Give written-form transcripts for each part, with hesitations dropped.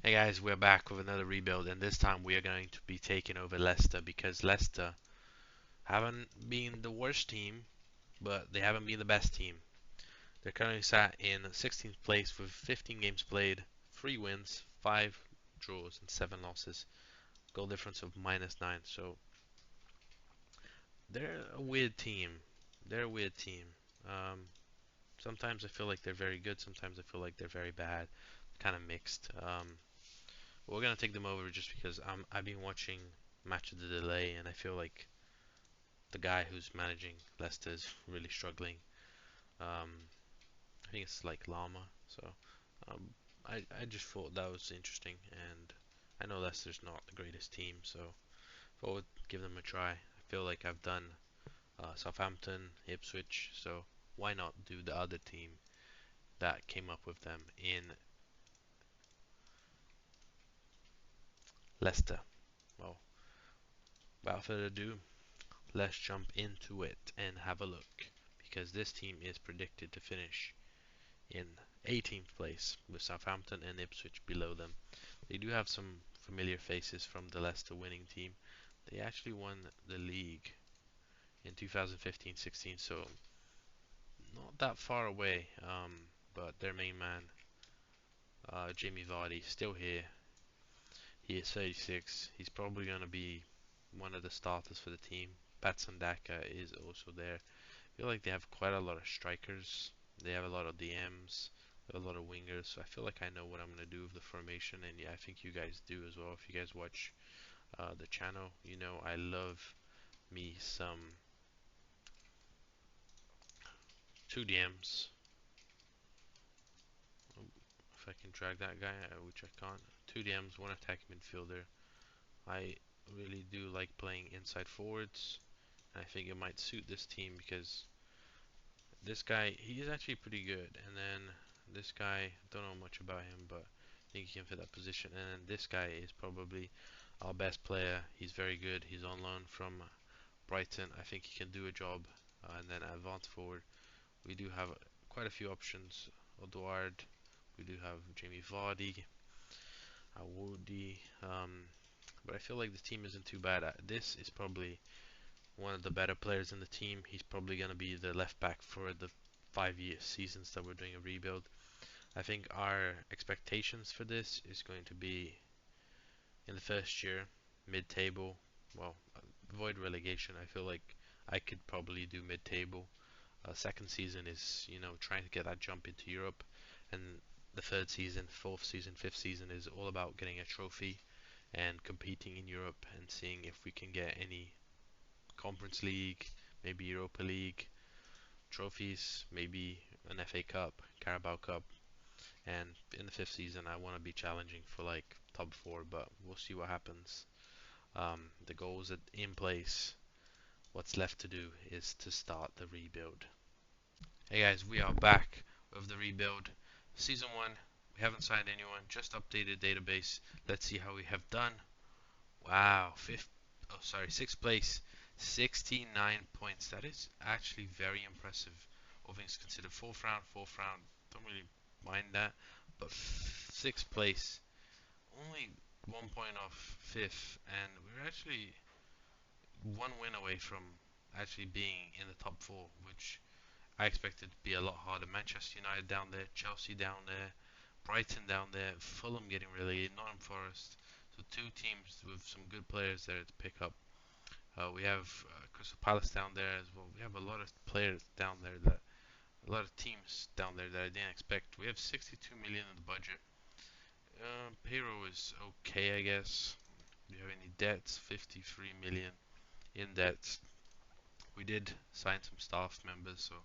Hey guys, we're back with another rebuild, and this time we are going to be taking over Leicester because Leicester haven't been the worst team, but they haven't been the best team. They're currently sat in 16th place with 15 games played, 3 wins, 5 draws, and 7 losses. Goal difference of -9. So they're a weird team. They're a weird team. Um, Sometimes I feel like they're very good. Sometimes I feel like they're very bad. Kind of mixed. We're gonna take them over just because I've been watching Match of the Delay, and I feel like the guy who's managing Leicester is really struggling. Um, I think it's like Lama. So um, I just thought that was interesting, and I know Leicester's not the greatest team, so I would give them a try. I feel like I've done Southampton, Ipswich, so why not do the other team that came up with them in Leicester? Well, without further ado, let's jump into it and have a look because this team is predicted to finish in 18th place with Southampton and Ipswich below them. They do have some familiar faces from the Leicester winning team. They actually won the league in 2015-16, so not that far away. But their main man, Jamie Vardy, still here. He is 36. He's probably going to be one of the starters for the team. Patson Daka is also there. I feel like they have quite a lot of strikers. They have a lot of DMs, a lot of wingers. So I feel like I know what I'm gonna do with the formation, and yeah, I think you guys do as well. If you guys watch the channel, you know I love me some two DMs. If I can drag that guy, which I can't. Two DMs, one attacking midfielder. I really do like playing inside forwards. I think it might suit this team because this guy, he's actually pretty good. And then this guy, don't know much about him, but I think he can fit that position. And then this guy is probably our best player. He's very good. He's on loan from Brighton. I think he can do a job. And then advance forward, we do have quite a few options. Odward, we do have Jamie Vardy, Awodi. But I feel like the team isn't too bad. This is probably one of the better players in the team. He's probably going to be the left back for the 5 year seasons that we're doing a rebuild. I think our expectations for this is going to be in the first year, mid-table. Well, avoid relegation. I feel like I could probably do mid-table. Second season is, trying to get that jump into Europe, and the third season, fourth season, fifth season is all about getting a trophy and competing in Europe and seeing if we can get any Conference League, maybe Europa League trophies, maybe an FA Cup, Carabao Cup, and in the fifth season I want to be challenging for like top four, but we'll see what happens. The goals are in place. What's left to do is to start the rebuild. Hey guys, we are back with the rebuild. Season 1, we haven't signed anyone, just updated database. Let's see how we have done. Wow, sixth place, 69 points. That is actually very impressive. All things considered, fourth round, don't really mind that. But sixth place, only 1 point off fifth, and we're actually one win away from actually being in the top four, which I expected to be a lot harder. Manchester United down there, Chelsea down there, Brighton down there, Fulham getting relegated, Nottingham Forest. So two teams with some good players there to pick up. We have Crystal Palace down there as well. We have a lot of players down there a lot of teams down there that I didn't expect. We have 62 million in the budget. Payroll is okay, I guess. Do you have any debts? 53 million in debts. We did sign some staff members, so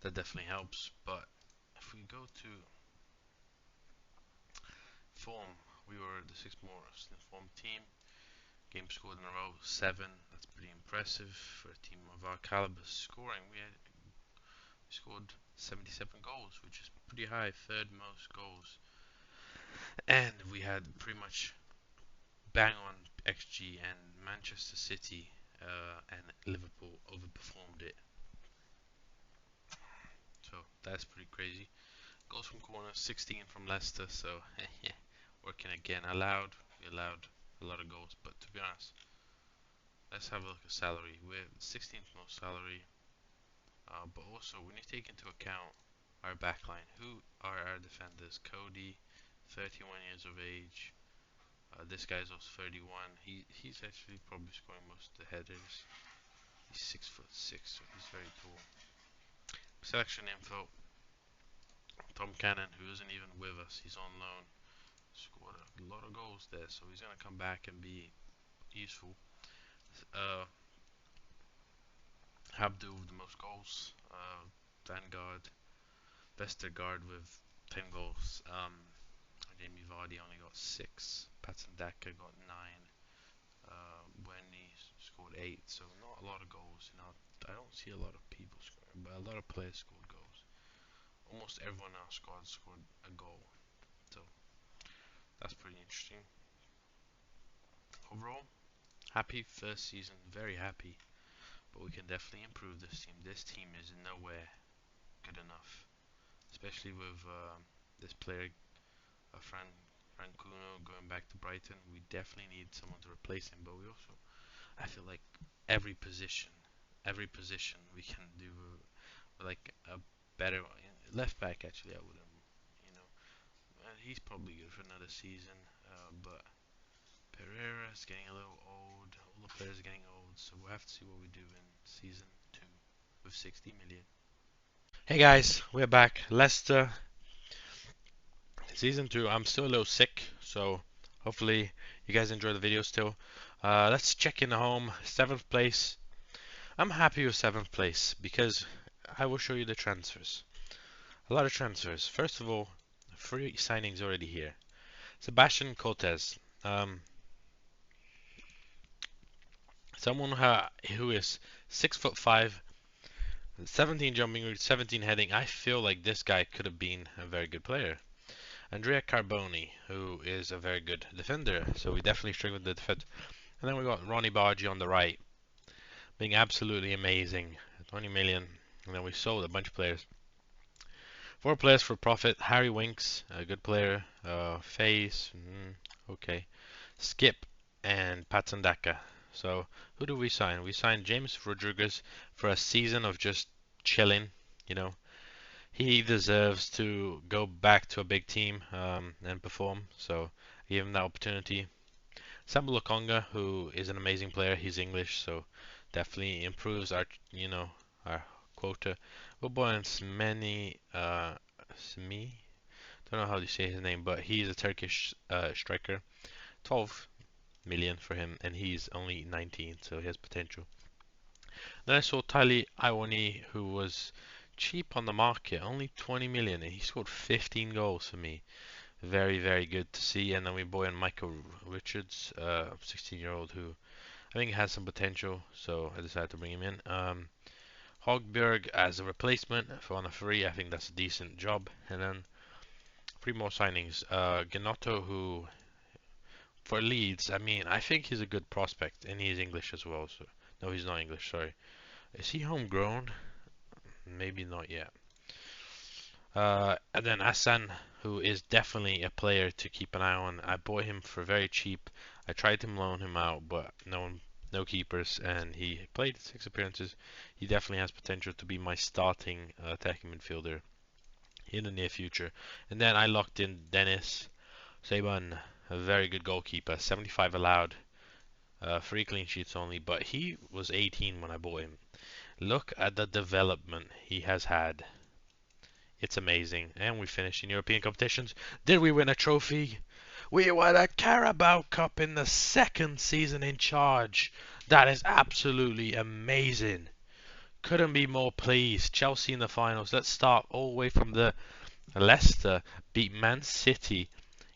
that definitely helps. But if we go to form, we were the sixth most informed team. Games scored in a row, 7. That's pretty impressive for a team of our caliber. Scoring, we scored 77 goals, which is pretty high, third most goals. And we had pretty much bang on XG, and Manchester City and Liverpool overperformed it. So that's pretty crazy. Goals from corners, 16 from Leicester, so working again. We allowed a lot of goals, but to be honest, let's have a look at salary. We're 16th most salary, but also when you take into account our backline, who are our defenders? Cody, 31 years of age. This guy's also 31. He's actually probably scoring most of the headers. He's 6'6", so he's very tall. Selection info: Tom Cannon, who isn't even with us, he's on loan. Scored a lot of goals there, so he's gonna come back and be useful. Uh, Habdu with the most goals. Vanguard, Vestergaard with 10 goals. Jamie Vardy only got 6. Patson Daka got 9. Wendy scored 8. So not a lot of goals. I don't see a lot of people scoring, but a lot of players scored goals. Almost everyone in our squad scored a goal. So that's pretty interesting. Overall, happy first season, very happy. But we can definitely improve this team. This team is nowhere good enough, especially with this player, Francuno, going back to Brighton. We definitely need someone to replace him. But we also, I feel like every position we can do like a better left back. Actually, I wouldn't, you know, he's probably good for another season. But Pereira's getting a little old. All the players are getting old, so we'll have to see what we do in season 2 with 60 million. Hey guys, we're back. Leicester, season 2. I'm still a little sick, so hopefully you guys enjoy the video still. Let's check in the home. 7th place. I'm happy with 7th place because I will show you the transfers. A lot of transfers. First of all, 3 signings already here. Sebastian Cortez. Someone who is 6'5", 17 jumping route, 17 heading. I feel like this guy could have been a very good player. Andrea Carboni, who is a very good defender, so we definitely struggled with the defense. And then we got Ronnie Bargi on the right, being absolutely amazing, 20 million. And then we sold a bunch of players. 4 players for profit. Harry Winks, a good player. Face, okay. Skip and Patson Daka. So who do we sign? We signed James Rodriguez for a season of just chilling, you know. He deserves to go back to a big team and perform. So give him that opportunity. Samuel Lokonga, who is an amazing player, he's English, so definitely improves our, our quota. Wilboyan Smeni, Smi, don't know how to say his name, but he's a Turkish striker. 12 million for him, and he's only 19, so he has potential. Then I saw Tali Iwani, who was cheap on the market, only 20 million, and he scored 15 goals for me. Very, very good to see. And then we bought in Michael Richards, 16-year-old, who I think has some potential, so I decided to bring him in. Hogberg as a replacement for on a free. I think that's a decent job. And then 3 more signings. Ganotto, who for Leeds, I mean, I think he's a good prospect, and he's English as well. So no, he's not English. Sorry. Is he homegrown? Maybe not yet. And then Hassan, who is definitely a player to keep an eye on. I bought him for very cheap. I tried to loan him out, but no keepers, and he played 6 appearances. He definitely has potential to be my starting attacking midfielder in the near future. And then I locked in Dennis Saban, a very good goalkeeper, 75 allowed, 3 clean sheets only, but he was 18 when I bought him. Look at the development he has had. It's amazing. And we finished in European competitions. Did we win a trophy? We won a Carabao Cup in the 2nd season in charge. That is absolutely amazing. Couldn't be more pleased. Chelsea in the finals. Let's start all the way from the Leicester beat Man City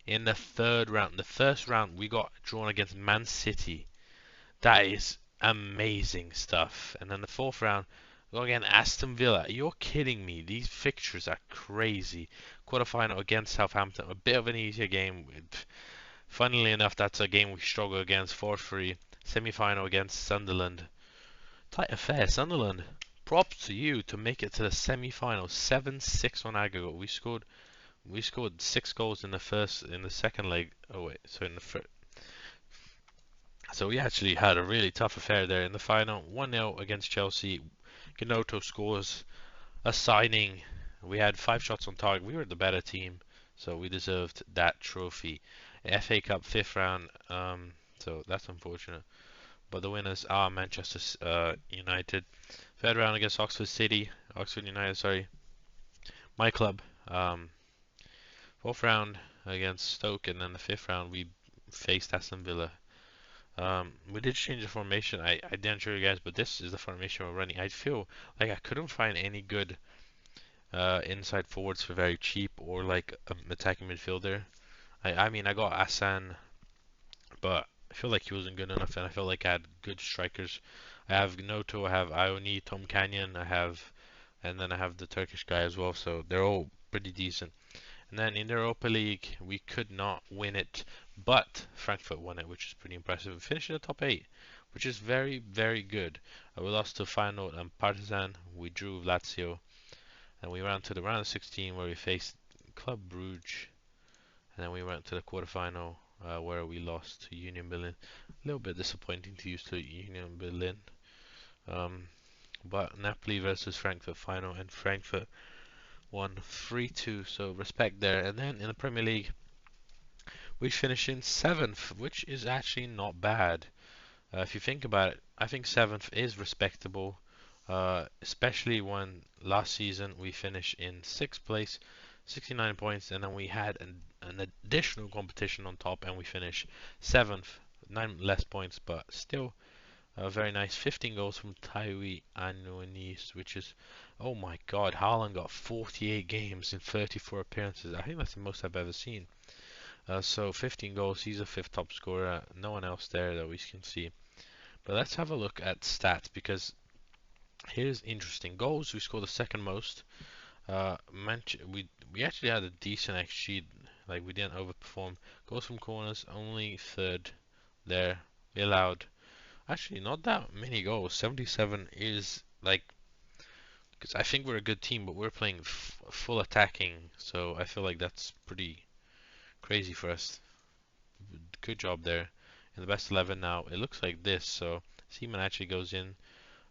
in the 3rd round. The first round we got drawn against Man City. That is amazing stuff. And then the 4th round, we go again Aston Villa. You're kidding me. These fixtures are crazy. Quarterfinal against Southampton, a bit of an easier game. Funnily enough, that's a game we struggle against. 4-3. Semi-final against Sunderland. Tight affair, Sunderland. Props to you to make it to the semi-final. 7-6 on aggregate. We scored We scored 6 goals in the second leg. Oh wait, so in the first. So we actually had a really tough affair there in the final. 1-0 against Chelsea. Gnotto scores a signing. We had 5 shots on target. We were the better team, so we deserved that trophy. FA Cup fifth round. So that's unfortunate. But the winners are Manchester United. Third round against Oxford United, sorry, my club. Fourth round against Stoke, and then the fifth round we faced Aston Villa. We did change the formation. I didn't show you guys, but this is the formation we're running. I feel like I couldn't find any good inside forwards for very cheap or like attacking midfielder. I mean I got Asan, but I feel like he wasn't good enough, and I feel like I had good strikers. I have Noto, I have Ioni, Tom Canyon, and then I have the Turkish guy as well. So they're all pretty decent. And then in the Europa League, we could not win it, but Frankfurt won it, which is pretty impressive. We finished in the top 8, which is very, very good. We lost to Feyenoord and Partizan. We drew with Lazio, and we ran to the round of 16 where we faced Club Brugge, and then we went to the quarterfinal where we lost to Union Berlin. A little bit disappointing to lose to Union Berlin, um, but Napoli versus Frankfurt final, and Frankfurt won 3-2, so respect there. And then in the Premier League, we finished in 7th, which is actually not bad. If you think about it, I think 7th is respectable, especially when last season we finished in 6th place, 69 points, and then we had an additional competition on top, and we finished 7th, 9 less points, but still very nice. 15 goals from Taiwi Anuanis, which is, oh my god, Haaland got 48 games in 34 appearances. I think that's the most I've ever seen. So 15 goals, he's a 5th top scorer. No one else there that we can see. But let's have a look at stats, because here's interesting. Goals, we scored the second most. We actually had a decent XG, like we didn't overperform. Goals from corners, only third there. We allowed actually not that many goals. 77 is like, because I think we're a good team, but we're playing full attacking, so I feel like that's pretty crazy for us. Good job there. In the best 11 now, it looks like this. So Seaman actually goes in.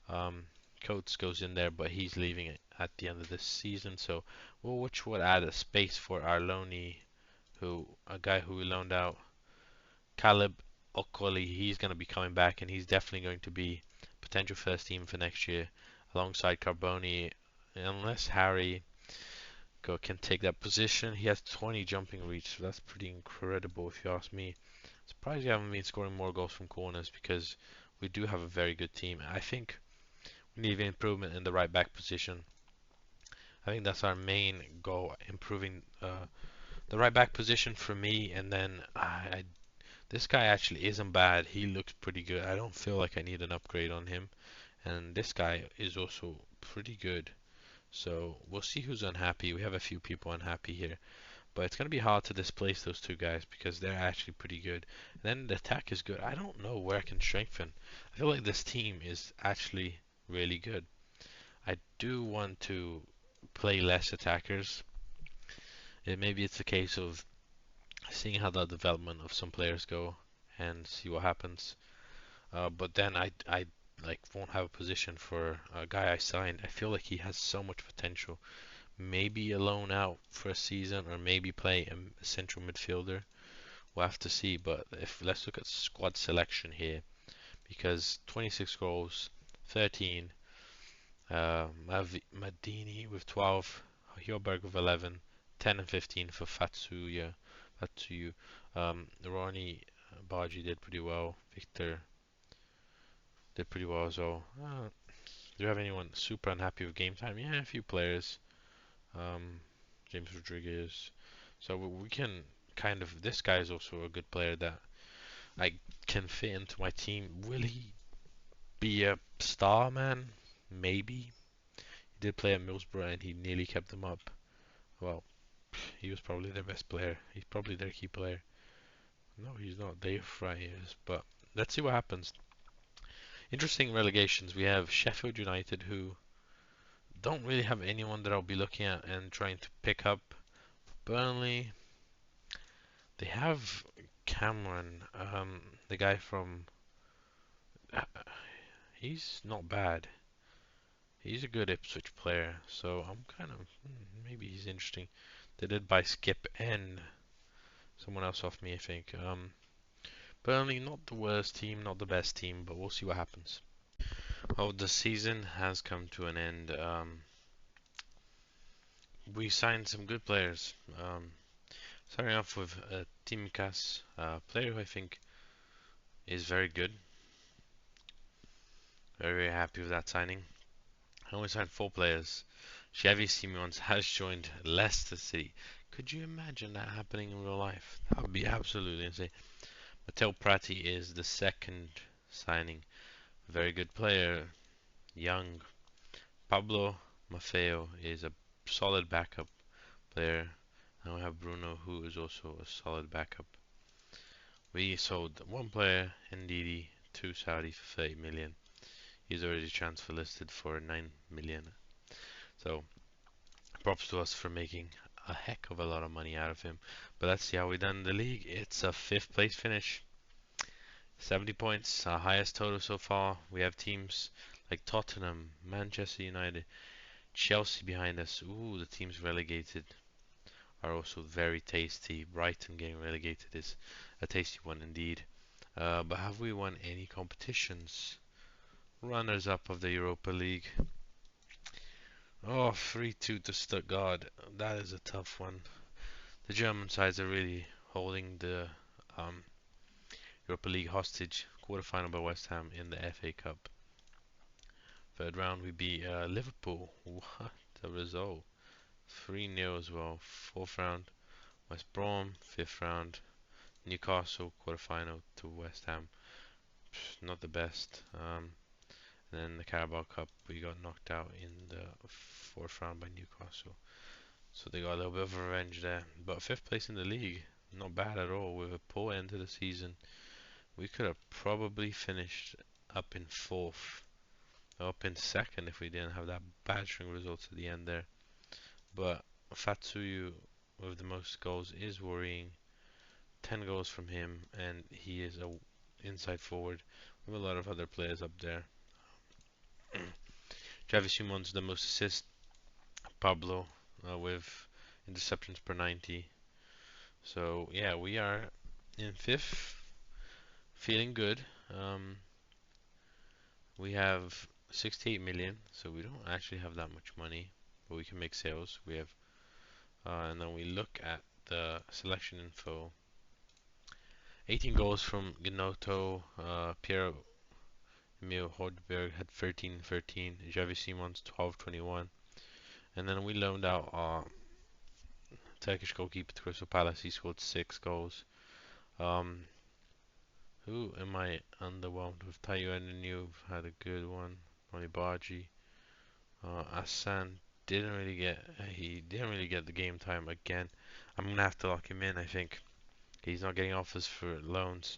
Um, Coates goes in there, but he's leaving it at the end of this season. So, well, which would add a space for our loanee, a guy who we loaned out, Caleb Okoli. He's going to be coming back, and he's definitely going to be potential first team for next year, alongside Carboni, unless Harry can take that position. He has 20 jumping reach, so that's pretty incredible if you ask me. Surprised you haven't been scoring more goals from corners, because we do have a very good team. I think we need improvement in the right back position. I think that's our main goal, improving the right back position for me. And then this guy actually isn't bad. He looks pretty good. I don't feel like I need an upgrade on him. And this guy is also pretty good. So we'll see who's unhappy. We have a few people unhappy here. But it's going to be hard to displace those two guys because they're actually pretty good. And then the attack is good. I don't know where I can strengthen. I feel like this team is actually really good. I do want to play less attackers. Maybe it's a case of seeing how the development of some players go and see what happens. But then I like won't have a position for a guy I signed. I feel like he has so much potential. Maybe a loan out for a season, or maybe play a central midfielder. We'll have to see. But if let's look at squad selection here, because 26 goals, 13. Madini with 12, Hjorberg with 11, 10 and 15 for Fatsuyu. Ronnie Baji did pretty well. Victor did pretty well as well. Do you have anyone super unhappy with game time? Yeah, a few players. James Rodriguez. So we can kind of. This guy is also a good player that I can fit into my team. Will he be a star, man? Maybe. He did play at Middlesbrough and he nearly kept them up. Well, he was probably their best player. He's probably their key player. No, he's not. Dave Fry is. But let's see what happens. Interesting relegations. We have Sheffield United, who don't really have anyone that I'll be looking at and trying to pick up. Burnley, they have Cameron, the guy from. Uh, he's not bad. He's a good Ipswich player, so I'm kind of maybe he's interesting. They did buy Skip and someone else off me, I think. Burnley, not the worst team, not the best team, but we'll see what happens. Oh, the season has come to an end. We signed some good players. Starting off with Timkas, a player who I think is very good. Very, very happy with that signing. I only signed four players. Xavi Simons has joined Leicester City. Could you imagine that happening in real life? That would be absolutely insane. Matteo Prati is the second signing. Very good player, young. Pablo Maffeo is a solid backup player. And we have Bruno, who is also a solid backup. We sold one player, Ndidi, to Saudi for 30 million. He's already transfer listed for 9 million. So props to us for making a heck of a lot of money out of him. But let's see how we done in the league. It's a fifth place finish. 70 points, our highest total so far. We have teams like Tottenham, Manchester United, Chelsea behind us. Ooh, the teams relegated are also very tasty. Brighton getting relegated is a tasty one indeed. But have we won any competitions? Runners up of the Europa League. Oh, 3-2 to Stuttgart. That is a tough one. The German sides are really holding the um, Europa League hostage. Quarterfinal by West Ham in the FA Cup. Third round we beat Liverpool. What a result. 3-0 as well. Fourth round West Brom. Fifth round Newcastle quarterfinal to West Ham. Not the best. And then the Carabao Cup we got knocked out in the fourth round by Newcastle. So they got a little bit of revenge there. But fifth place in the league, not bad at all. With a poor end to the season, we could have probably finished up in fourth, up in second if we didn't have that bad string of results at the end there. But Fatsuyu with the most goals is worrying. 10 goals from him, and he is a inside forward. We have a lot of other players up there. Travis Simon's the most assists. Pablo with interceptions per 90. So yeah, we are in fifth, feeling good. Um, we have 68 million, so we don't actually have that much money, but we can make sales. We have, and then we look at the selection info. 18 goals from Gnotto, Piero Emil Hodberg had 13-13, Javi Simons 12-21, and then we loaned out our Turkish goalkeeper to Crystal Palace. He scored 6 goals. Um, who am I underwhelmed with? Tayo Ananu had a good one. Molibaji. Asan he didn't really get the game time again. I'm gonna have to lock him in. I think he's not getting offers for loans.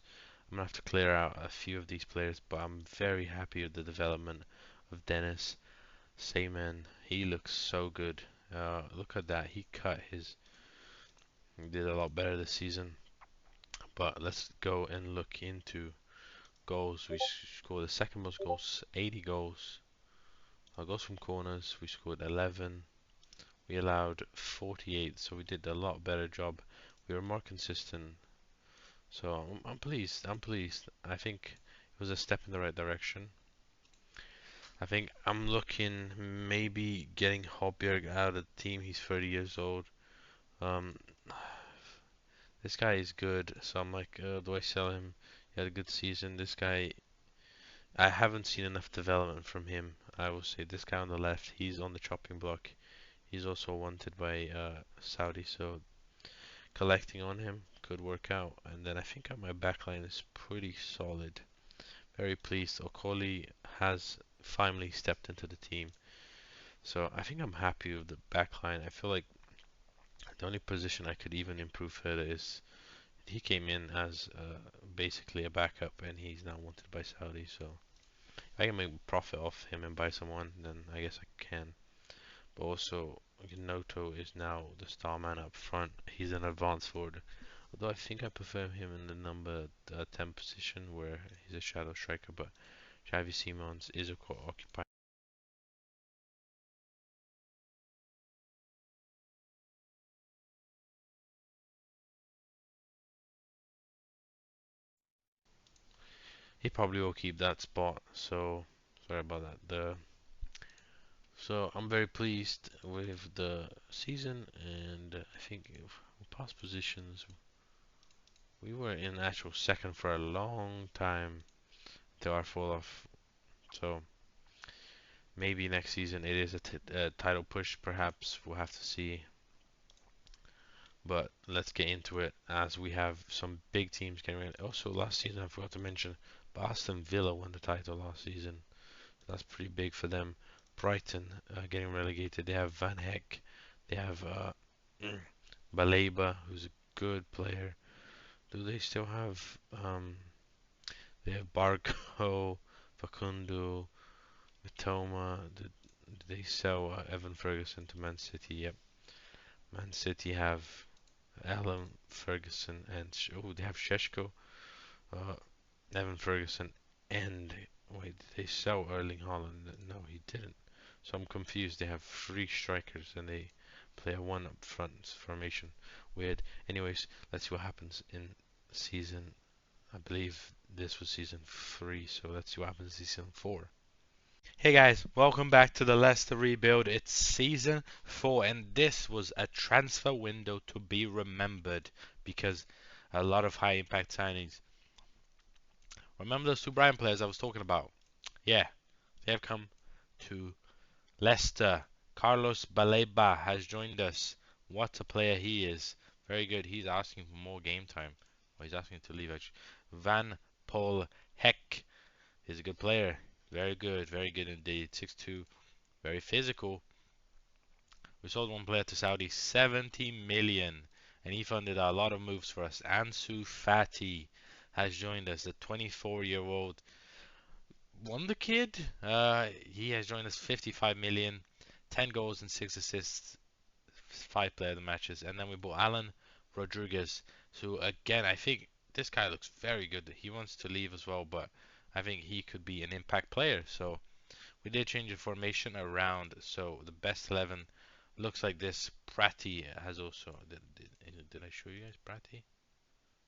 I'm gonna have to clear out a few of these players, but I'm very happy with the development of Dennis Sayman. He looks so good. Look at that. He did a lot better this season. But let's go and look into goals. We scored the second most goals, 80 goals. Our goals from corners, we scored 11. We allowed 48, so we did a lot better job. We were more consistent. So I'm pleased. I'm pleased. I think it was a step in the right direction. I think I'm looking maybe getting Hobjerg out of the team. He's 30 years old. Um, this guy is good, so I'm like, do I sell him? He had a good season. This guy, I haven't seen enough development from him. I will say this guy on the left, he's on the chopping block. He's also wanted by Saudi, so collecting on him could work out. And then I think my backline is pretty solid. Very pleased. Okoli has finally stepped into the team. So I think I'm happy with the backline. I feel like the only position I could even improve further is he came in as basically a backup and he's now wanted by Saudi. So if I can make profit off him and buy someone, then I guess I can. But also Noto is now the star man up front. He's an advanced forward. Although I think I prefer him in the number 10 position where he's a shadow striker, but Xavi Simons is a occupied. He probably will keep that spot. So sorry about that. So I'm very pleased with the season, and I think past positions we were in actual second for a long time till our fall off. So maybe next season it is a title push. Perhaps we'll have to see. But let's get into it as we have some big teams getting ready. Also, last season I forgot to mention, but Aston Villa won the title last season. That's pretty big for them. Brighton getting relegated. They have Van Heck. They have Baleba, who's a good player. Do they still have? They have Barco, Facundo, Mitoma. Did they sell Evan Ferguson to Man City? Yep. Man City have Alan Ferguson and oh, they have Sheshko, uh, Evan Ferguson, and wait, did they sell Erling Haaland? No, he didn't. So I'm confused. They have three strikers and they play a one up front formation. Weird. Anyways, let's see what happens in season. I believe this was season three, so let's see what happens in season four. Hey guys, welcome back to the Leicester rebuild. It's season 4 and this was a transfer window to be remembered because a lot of high impact signings. Remember those two Brighton players I was talking about? Yeah, they have come to Leicester. Carlos Baleba has joined us. What a player he is. Very good. He's asking for more game time. Well, he's asking to leave actually. Van Paul Heck is a good player. Very good indeed. 6'2", very physical. We sold one player to Saudi, 70 million, and he funded a lot of moves for us. Ansu Fati has joined us, the 24-year-old wonder kid. He has joined us, 55 million, 10 goals and 6 assists, 5 player of the matches. And then we bought Alan Rodriguez. So again, I think this guy looks very good. He wants to leave as well, but I think he could be an impact player. So we did change the formation around, so the best 11 looks like this. Prati has also. Did I show you guys Prati?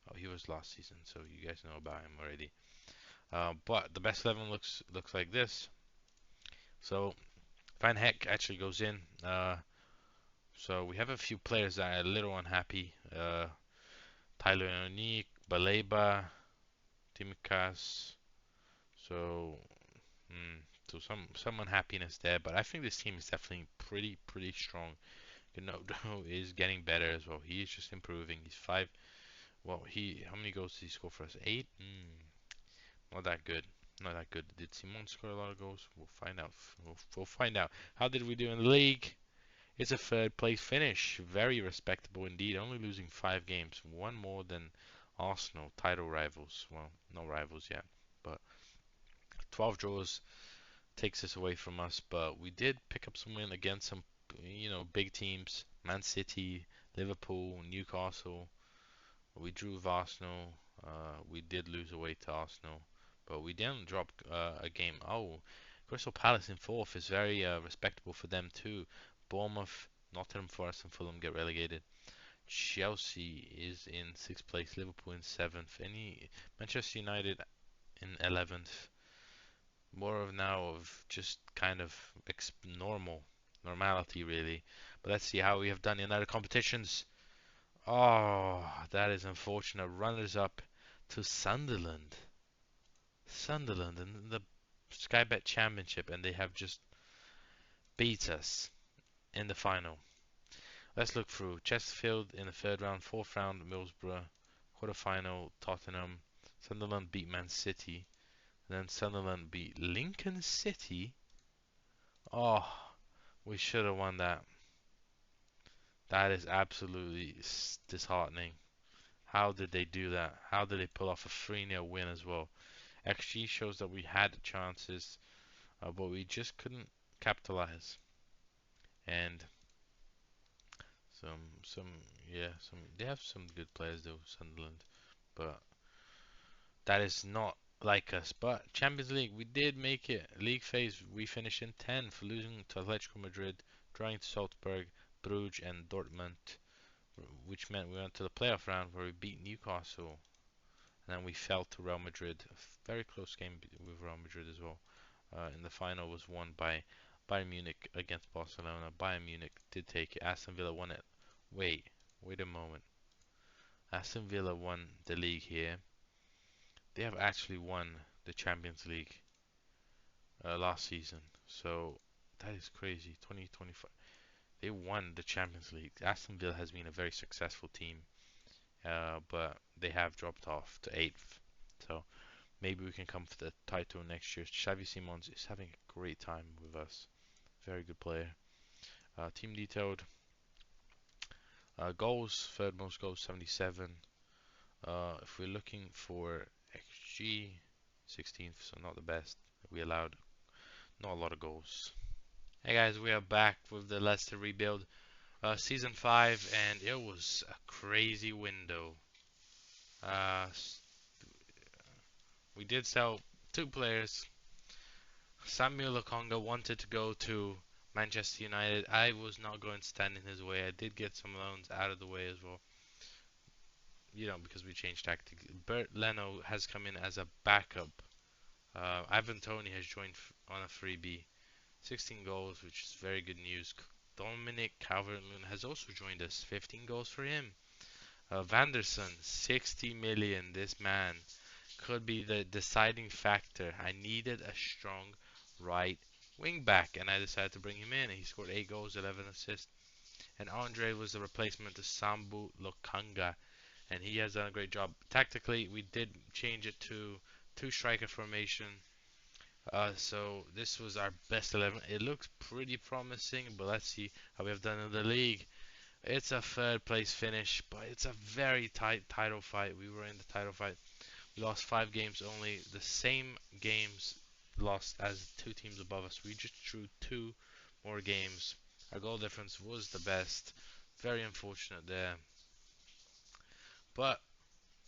Oh, he was last season, so you guys know about him already. But the best 11 looks like this. So Van Heck actually goes in. So we have a few players that are a little unhappy. Tyler Unique, Baleba, Timikas. So so some unhappiness there, but I think this team is definitely pretty strong. Ronaldo is getting better as well. He is just improving. He's five. Well, he how many goals did he score for us? 8. Not that good. Not that good. Did Simon score a lot of goals? We'll find out. We'll find out. How did we do in the league? It's a third place finish. Very respectable indeed. Only losing 5 games. One more than Arsenal, title rivals. Well, no rivals yet, but 12 draws takes this away from us, but we did pick up some win against some, big teams. Man City, Liverpool, Newcastle. We drew with Arsenal. We did lose away to Arsenal, but we didn't drop a game. Oh, Crystal Palace in fourth is very respectable for them too. Bournemouth, Nottingham Forest, and Fulham get relegated. Chelsea is in sixth place. Liverpool in seventh. Manchester United in 11th. More of now of just kind of normality really. But let's see how we have done in other competitions. Oh, that is unfortunate. Runners up to Sunderland. Sunderland in the Sky Bet Championship, and they have just beat us in the final. Let's look through. Chesterfield in the third round, fourth round, Middlesbrough, quarterfinal, Tottenham. Sunderland beat Man City. Then Sunderland beat Lincoln City. Oh, we should have won that. That is absolutely disheartening. How did they do that? How did they pull off a 3-0 win as well? XG shows that we had chances, but we just couldn't capitalize. And Some, yeah, some. They have some good players though, Sunderland, but that is not like us. But Champions League, we did make it. League phase, we finished in 10th, losing to Atletico Madrid, drawing to Salzburg, Bruges, and Dortmund, which meant we went to the playoff round where we beat Newcastle, and then we fell to Real Madrid. A very close game with Real Madrid as well. In the final was won by Bayern Munich against Barcelona. Bayern Munich did take it. Aston Villa won it. Wait a moment. Aston Villa won the league here. They have actually won the Champions League last season. So that is crazy. 2025. They won the Champions League. Aston Villa has been a very successful team, but they have dropped off to 8th. So maybe we can come for the title next year. Xavi Simons is having a great time with us. Very good player. Team detailed. Goals, third most goals, 77. If we're looking for XG, 16th, so not the best. We allowed not a lot of goals. Hey guys, we are back with the Leicester rebuild, season 5, and it was a crazy window. Uh, we did sell 2 players. Samuel Lokonga wanted to go to Manchester United. I was not going to stand in his way. I did get some loans out of the way as well, because we changed tactics. Bert Leno has come in as a backup. Ivan Toney has joined on a freebie. 16 goals, which is very good news. Dominic Calvert-Lewin has also joined us. 15 goals for him. Vanderson, 60 million. This man could be the deciding factor. I needed a strong right wing back, and I decided to bring him in. He scored 8 goals, 11 assists. And Andre was the replacement to Sambu Lokanga, and he has done a great job. Tactically, we did change it to 2 striker formation. So this was our best 11. It looks pretty promising, but let's see how we have done in the league. It's a third place finish, but it's a very tight title fight. We were in the title fight. We lost 5 games only, the same games lost as 2 teams above us. We just drew 2 more games. Our goal difference was the best. Very unfortunate there. But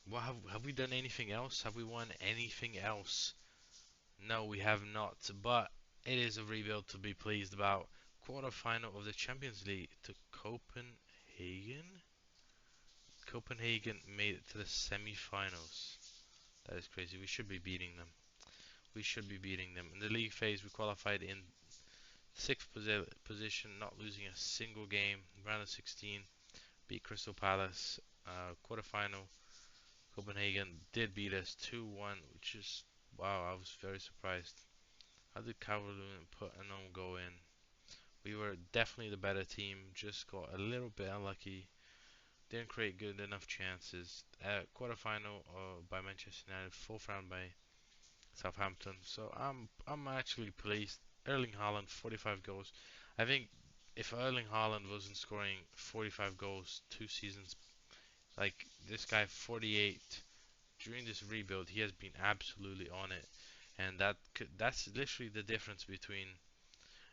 what have we done anything else? Have we won anything else? No, we have not. But it is a rebuild to be pleased about. Quarterfinal of the Champions League to Copenhagen. Copenhagen made it to the semi-finals. That is crazy. We should be beating them. We should be beating them. In the league phase, we qualified in 6th position, not losing a single game. Round of 16, beat Crystal Palace. Quarterfinal, Copenhagen did beat us 2-1, which is, wow, I was very surprised. How did calvert put an own goal in? We were definitely the better team, just got a little bit unlucky. Didn't create good enough chances. Quarterfinal by Manchester United, 4th round by Southampton. So I'm actually pleased. Erling Haaland, 45 goals. I think if Erling Haaland wasn't scoring 45 goals 2 seasons, like this guy 48 during this rebuild, he has been absolutely on it, and that's literally the difference between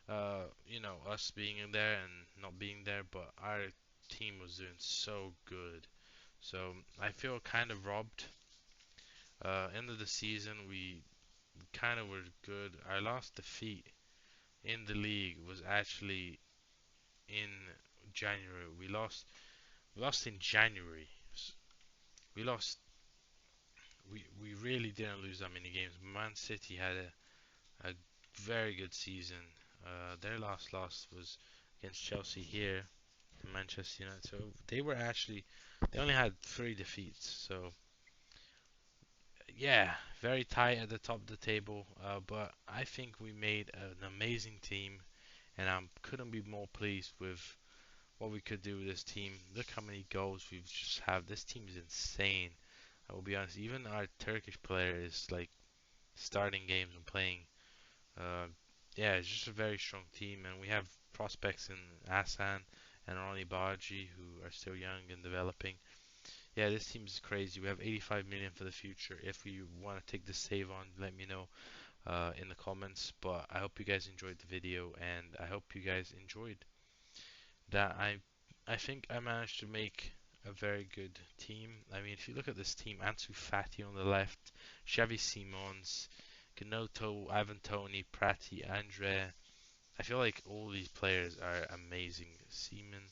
us being in there and not being there. But our team was doing so good, so I feel kind of robbed. End of the season, we kind of were good. Our last defeat in the league was actually in January. We lost in January. We lost. We really didn't lose that many games. Man City had a very good season. Their last loss was against Chelsea here in Manchester United. So they only had 3 defeats. So yeah, very tight at the top of the table. But I think we made an amazing team, and I couldn't be more pleased with what we could do with this team. Look how many goals we've just have. This team is insane. I will be honest. Even our Turkish player is like starting games and playing. Uh, yeah, it's just a very strong team, and we have prospects in Asan and Ronnie Baji who are still young and developing. Yeah, this team is crazy. We have 85 million for the future. If you want to take this save on, let me know in the comments. But I hope you guys enjoyed the video, and I hope you guys enjoyed that I think I managed to make a very good team. I mean, if you look at this team, Ansu Fati on the left, Xavi Simons, Gnoto, Ivan Toni, Prati, Andre. I feel like all these players are amazing. Seaman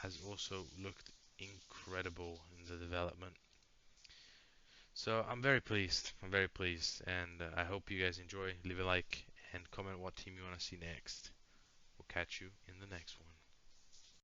has also looked incredible in the development. So I'm very pleased. I'm very pleased, and I hope you guys enjoy. Leave a like and comment what team you want to see next. We'll catch you in the next one.